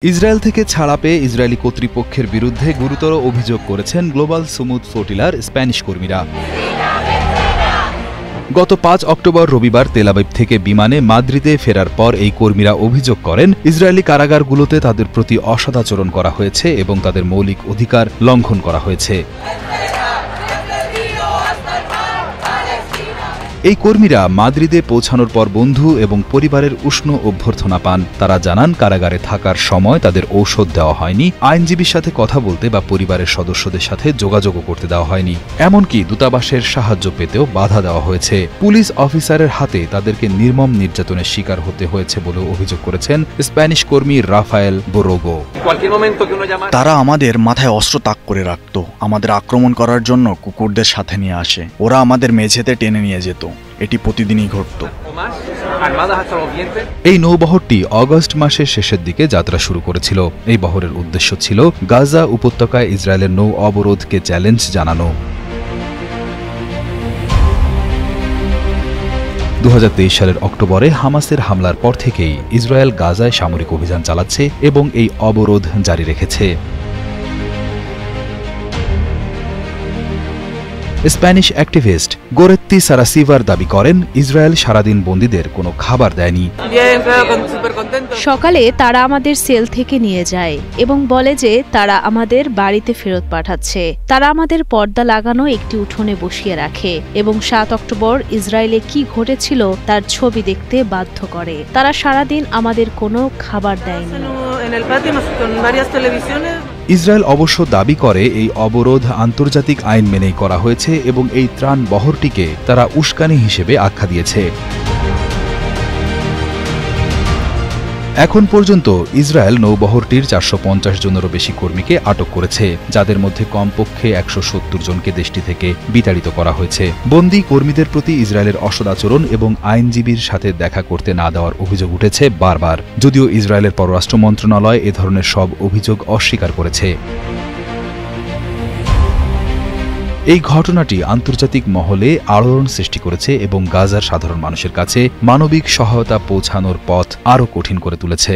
Israel থেকে ছাড়া পেয়ে ইসরায়েলি কর্তৃপক্ষের বিরুদ্ধে গুরুতর অভিযোগ করেছেন গ্লোবাল সুমুদ ফ্লোটিলার স্প্যানিশ কর্মীরা। গত ৫ অক্টোবর রবিবার তেল আবিব থেকে বিমানে মাদ্রিদে ফেরার পর এই কর্মীরা অভিযোগ করেন, ইসরায়েলি কারাগারগুলোতে তাদের প্রতি অসদাচরণ করা হয়েছে এবং তাদের মৌলিক অধিকার লঙ্ঘন করা হয়েছে। এই কর্মীরা মাদ্রিদে পৌঁছানোর পর বন্ধু এবং পরিবারের উষ্ণ অভ্যর্থনা পান। তারা জানান, কারাগারে থাকার সময় তাদের ঔষধ দেওয়া হয়নি, আইনজীবীর সাথে কথা বলতে বা পরিবারের সদস্যদের সাথে যোগাযোগও করতে দেওয়া হয়নি, এমনকি দূতাবাসের সাহায্য পেতেও বাধা দেওয়া হয়েছে। পুলিশ অফিসারের হাতে তাদেরকে নির্মম নির্যাতনের শিকার হতে হয়েছে বলেও অভিযোগ করেছেন স্প্যানিশ কর্মী রাফায়েল বোরোগো। তারা আমাদের মাথায় অস্ত্র তাক করে রাখত, আমাদের আক্রমণ করার জন্য কুকুরদের সাথে নিয়ে আসে, ওরা আমাদের মেঝেতে টেনে নিয়ে যেত। এটি প্রতিদিনই ঘটত। এই নৌবহরটি অগস্ট মাসের শেষের দিকে যাত্রা শুরু করেছিল। এই বহরের উদ্দেশ্য ছিল গাজা উপত্যকায় ইসরায়েলের নৌ অবরোধকে চ্যালেঞ্জ জানানো। ২০২৩ সালের অক্টোবরে হামাসের হামলার পর থেকেই ইসরায়েল গাজায় সামরিক অভিযান চালাচ্ছে এবং এই অবরোধ জারি রেখেছে। স্প্যানিশ অ্যাক্টিভিস্ট গোরেত্তি সারাসিভার দাবি করেন, ইসরায়েল সারাদিন বন্দীদের কোনো খাবার দেয়নি। সকালে তারা আমাদের সেল থেকে নিয়ে যায় এবং বলে যে তারা আমাদের বাড়িতে ফেরত পাঠাচ্ছে। তারা আমাদের পর্দা লাগানো একটি উঠোনে বসিয়ে রাখে এবং ৭ অক্টোবর ইসরায়েলে কি ঘটেছিল তার ছবি দেখতে বাধ্য করে। তারা সারাদিন আমাদের কোনো খাবার দেয়নি। ইসরায়েল অবশ্য দাবি করে, এই অবরোধ আন্তর্জাতিক আইন মেনেই করা হয়েছে এবং এই ত্রাণ বহরটিকে তারা উস্কানি হিসেবে আখ্যা দিয়েছে। এখন পর্যন্ত ইসরায়েল নৌবহরটির ৪৫০ জনেরও বেশি কর্মীকে আটক করেছে, যাদের মধ্যে কমপক্ষে ১৭০ জনকে দেশটি থেকে বিতাড়িত করা হয়েছে। বন্দী কর্মীদের প্রতি ইসরায়েলের অসদাচরণ এবং আইনজীবীর সাথে দেখা করতে না দেওয়ার অভিযোগ উঠেছে বারবার, যদিও ইসরায়েলের পররাষ্ট্র মন্ত্রণালয় এ ধরনের সব অভিযোগ অস্বীকার করেছে। এই ঘটনাটি আন্তর্জাতিক মহলে আলোড়ন সৃষ্টি করেছে এবং গাজার সাধারণ মানুষের কাছে মানবিক সহায়তা পৌঁছানোর পথ আরও কঠিন করে তুলেছে।